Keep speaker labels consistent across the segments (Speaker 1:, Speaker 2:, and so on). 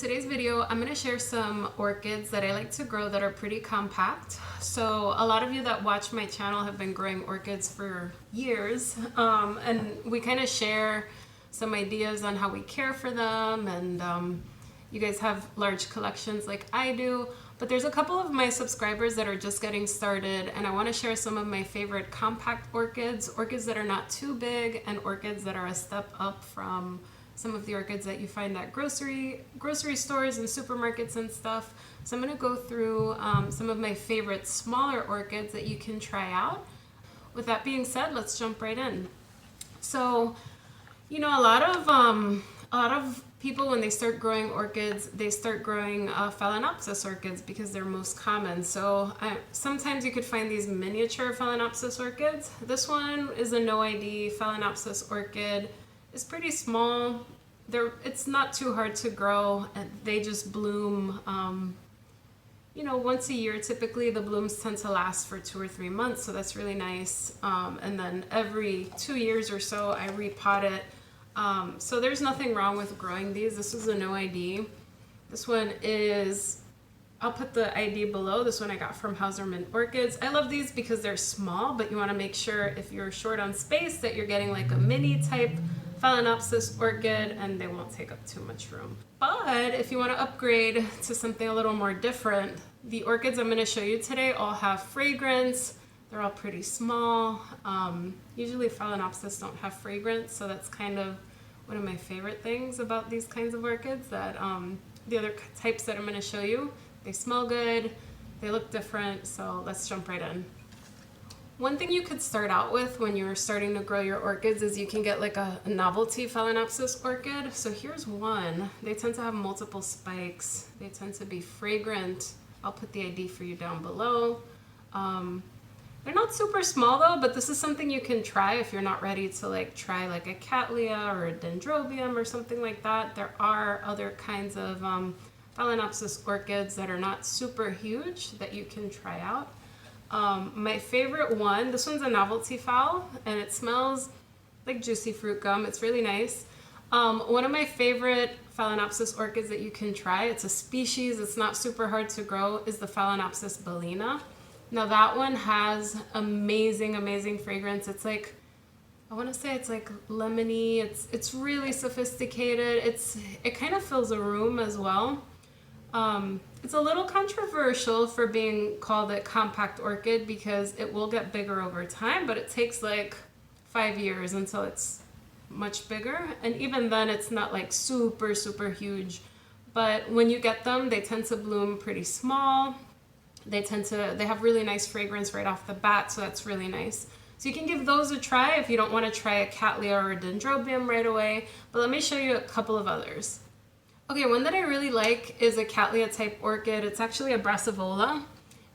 Speaker 1: today's video, I'm going to share some orchids that I like to grow that are pretty compact. So a lot of you that watch my channel have been growing orchids for years, and we kind of share some ideas on how we care for them, and you guys have large collections like I do, but there's a couple of my subscribers that are just getting started, and I want to share some of my favorite compact orchids that are not too big, and orchids that are a step up from some of the orchids that you find at grocery stores and supermarkets and stuff. So I'm going to go through some of my favorite smaller orchids that you can try out. With that being said, let's jump right in. So, you know, a lot of people, when they start growing orchids, they start growing Phalaenopsis orchids because they're most common. So sometimes you could find these miniature Phalaenopsis orchids. This one is a no ID Phalaenopsis orchid. It's pretty small. It's not too hard to grow, and they just bloom, you know, once a year. Typically, the blooms tend to last for 2 or 3 months, so that's really nice. And then every 2 years or so, I repot it. So there's nothing wrong with growing these. This is a no ID. This one is, I'll put the ID below. This one I got from Hauserman Orchids. I love these because they're small, but you want to make sure if you're short on space that you're getting like a mini type Phalaenopsis orchid, and they won't take up too much room. But if you want to upgrade to something a little more different, the orchids I'm going to show you today all have fragrance. They're all pretty small. Usually Phalaenopsis don't have fragrance, so that's kind of one of my favorite things about these kinds of orchids, that the other types that I'm going to show you, they smell good, they look different, so let's jump right in. One thing you could start out with when you're starting to grow your orchids is you can get like a novelty Phalaenopsis orchid. So here's one. They tend to have multiple spikes. They tend to be fragrant. I'll put the ID for you down below. They're not super small though, but this is something you can try if you're not ready to like try like a Cattleya or a Dendrobium or something like that. There are other kinds of Phalaenopsis orchids that are not super huge that you can try out. My favorite one, this one's a novelty phal, and it smells like juicy fruit gum. It's really nice. One of my favorite Phalaenopsis orchids that you can try, it's a species, it's not super hard to grow, is the Phalaenopsis bellina. Now that one has amazing fragrance. It's like, I want to say it's like lemony. It's really sophisticated. It kind of fills a room as well. It's a little controversial for being called a compact orchid because it will get bigger over time, but it takes like 5 years until it's much bigger. And even then it's not like super huge. But when you get them, they tend to bloom pretty small. They have really nice fragrance right off the bat, so that's really nice. So you can give those a try if you don't want to try a Cattleya or a Dendrobium right away. But let me show you a couple of others. Okay, one that I really like is a Cattleya type orchid. It's actually a Brassavola,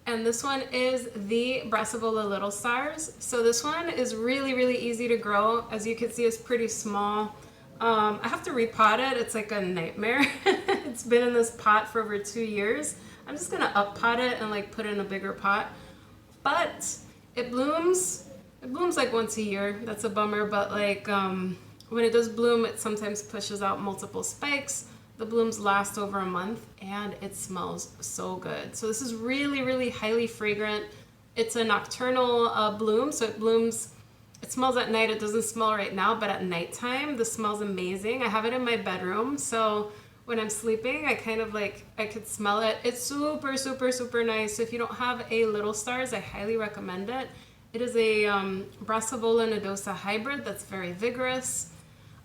Speaker 1: and this one is the Brassavola Little Stars. So this one is really easy to grow. As you can see, it's pretty small. I have to repot it. It's like a nightmare. It's been in this pot for over 2 years. I'm just gonna up pot it and like put it in a bigger pot. But it blooms like once a year. That's a bummer, but like when it does bloom, it sometimes pushes out multiple spikes. The blooms last over a month, and it smells so good. So this is really highly fragrant. It's a nocturnal bloom, so it smells at night. It doesn't smell right now, but at nighttime, this smells amazing. I have it in my bedroom, so when I'm sleeping, I could smell it. It's super nice. So if you don't have a Little Stars, I highly recommend it. It is a Brassavola nodosa hybrid that's very vigorous.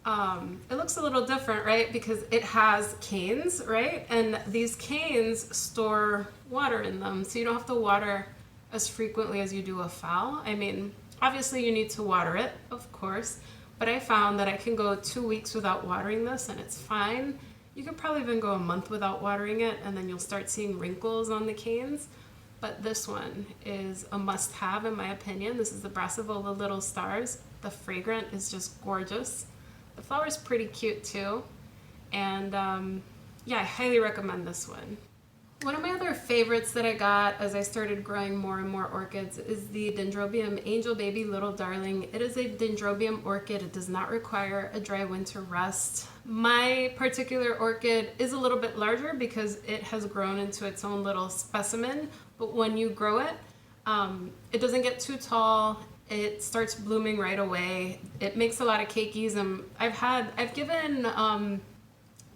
Speaker 1: It looks a little different, right? Because it has canes, right? And these canes store water in them, so you don't have to water as frequently as you do a phal. I mean, obviously you need to water it, of course, but I found that I can go 2 weeks without watering this and it's fine. You could probably even go a month without watering it, and then you'll start seeing wrinkles on the canes. But this one is a must-have in my opinion. This is the Brassavola Little Stars. The fragrant is just gorgeous. The flower's pretty cute too, and yeah, I highly recommend this one. One of my other favorites that I got as I started growing more and more orchids is the Dendrobium Angel Baby Little Darling. It is a Dendrobium orchid. It does not require a dry winter rest. My particular orchid is a little bit larger because it has grown into its own little specimen, but when you grow it, it doesn't get too tall. It starts blooming right away. It makes a lot of keikis, and I've given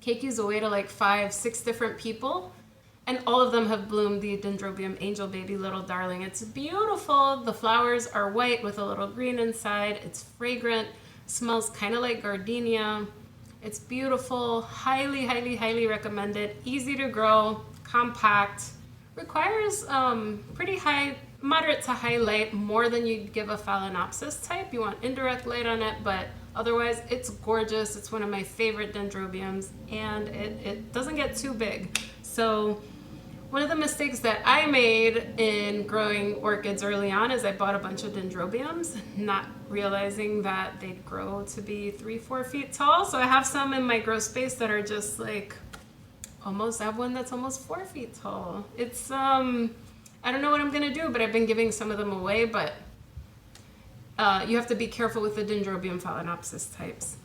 Speaker 1: keikis away to like 5-6 different people. And all of them have bloomed the Dendrobium Angel Baby Little Darling. It's beautiful. The flowers are white with a little green inside. It's fragrant. Smells kind of like gardenia. It's beautiful. Highly, highly, highly recommended. Easy to grow. Compact. Requires pretty high, moderate to high light, more than you'd give a Phalaenopsis type. You want indirect light on it, but otherwise it's gorgeous. It's one of my favorite dendrobiums, and it doesn't get too big. So one of the mistakes that I made in growing orchids early on is I bought a bunch of dendrobiums, not realizing that they'd grow to be 3-4 feet tall. So I have some in my grow space that are just like I have one that's almost 4 feet tall. It's I don't know what I'm gonna do, but I've been giving some of them away. But you have to be careful with the Dendrobium Phalaenopsis types.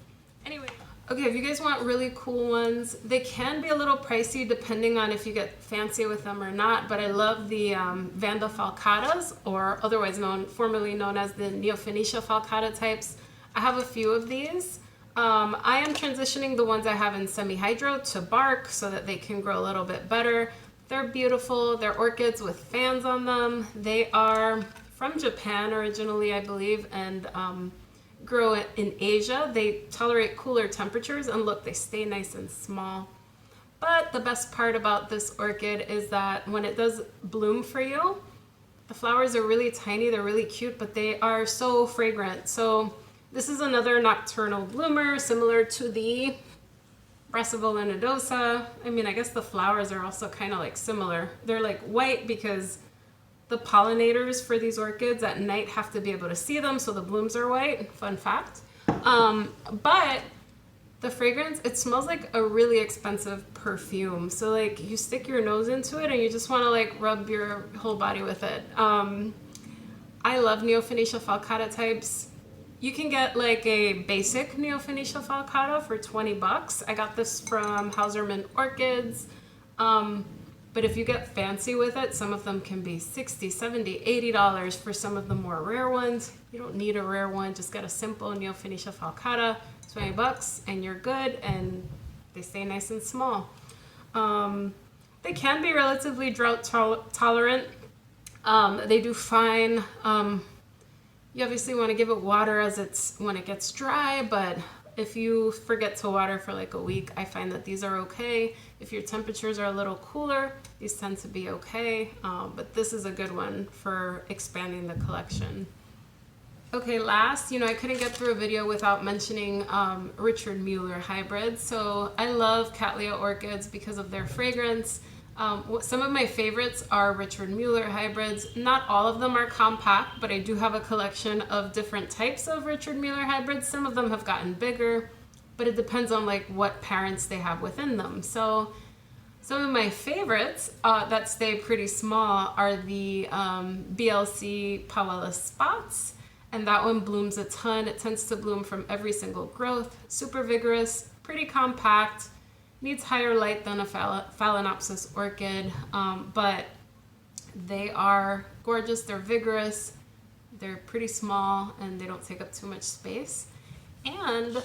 Speaker 1: Anyway. Okay, if you guys want really cool ones, they can be a little pricey depending on if you get fancy with them or not, but I love the Vanda falcatas, or otherwise formerly known as the Neophonetia falcata types. I have a few of these. I am transitioning the ones I have in semi-hydro to bark so that they can grow a little bit better. They're beautiful. They're orchids with fans on them. They are from Japan originally, I believe, and grow in Asia. They tolerate cooler temperatures, and look, they stay nice and small. But the best part about this orchid is that when it does bloom for you, the flowers are really tiny, they're really cute, but they are so fragrant. So this is another nocturnal bloomer similar to the Breastable Orchid. I mean, I guess the flowers are also kind of like similar. They're like white because the pollinators for these orchids at night have to be able to see them, so the blooms are white. Fun fact. But the fragrance, it smells like a really expensive perfume. So like you stick your nose into it and you just want to like rub your whole body with it. I love Neophonetia falcata types. You can get like a basic Neophonetia falcata for 20 bucks. I got this from Hauserman Orchids. But if you get fancy with it, some of them can be $60, $70, $80 for some of the more rare ones. You don't need a rare one, just get a simple Neophonetia falcata, 20 bucks, and you're good, and they stay nice and small. They can be relatively drought tolerant. They do fine. You obviously want to give it water when it gets dry, but if you forget to water for like a week, I find that these are okay. If your temperatures are a little cooler, these tend to be okay. But this is a good one for expanding the collection. Okay, last, I couldn't get through a video without mentioning Richard Mueller hybrids. So I love Cattleya orchids because of their fragrance. Some of my favorites are Richard Mueller hybrids. Not all of them are compact, but I do have a collection of different types of Richard Mueller hybrids. Some of them have gotten bigger, but it depends on like what parents they have within them. So some of my favorites that stay pretty small are the BLC Pawella Spots, and that one blooms a ton. It tends to bloom from every single growth. Super vigorous, pretty compact. Needs higher light than a Phalaenopsis orchid, but they are gorgeous, they're vigorous, they're pretty small, and they don't take up too much space. And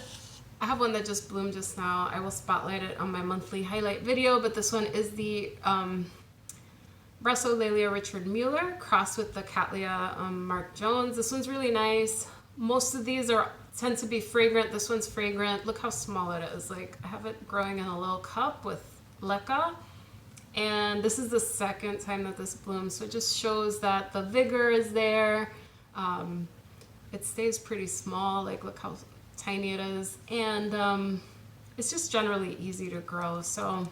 Speaker 1: I have one that just bloomed just now. I will spotlight it on my monthly highlight video, but this one is the Laylia Richard Mueller crossed with the Cattleya Mark Jones. This one's really nice. Most of these tend to be fragrant. This one's fragrant. Look how small it is. Like, I have it growing in a little cup with Leca, and this is the second time that this blooms, so it just shows that the vigor is there. It stays pretty small. Like, look how tiny it is, and it's just generally easy to grow. So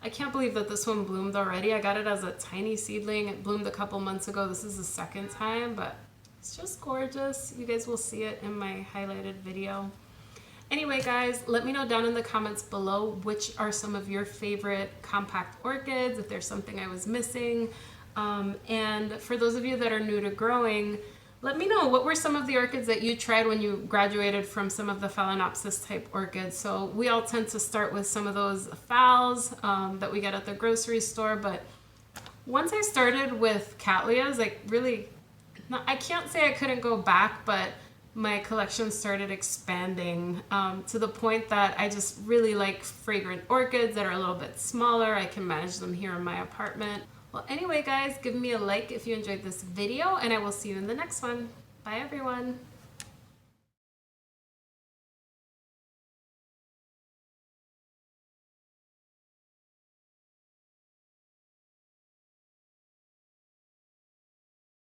Speaker 1: I can't believe that this one bloomed already. I got it as a tiny seedling. It bloomed a couple months ago. This is the second time, but it's just gorgeous. You guys will see it in my highlighted video. Anyway, guys, let me know down in the comments below which are some of your favorite compact orchids, if there's something I was missing. And for those of you that are new to growing, let me know what were some of the orchids that you tried when you graduated from some of the Phalaenopsis type orchids. So we all tend to start with some of those phals that we get at the grocery store, but once I started with Cattleyas, like really, I can't say I couldn't go back, but my collection started expanding to the point that I just really like fragrant orchids that are a little bit smaller. I can manage them here in my apartment. Well, anyway, guys, give me a like if you enjoyed this video, and I will see you in the next one. Bye, everyone.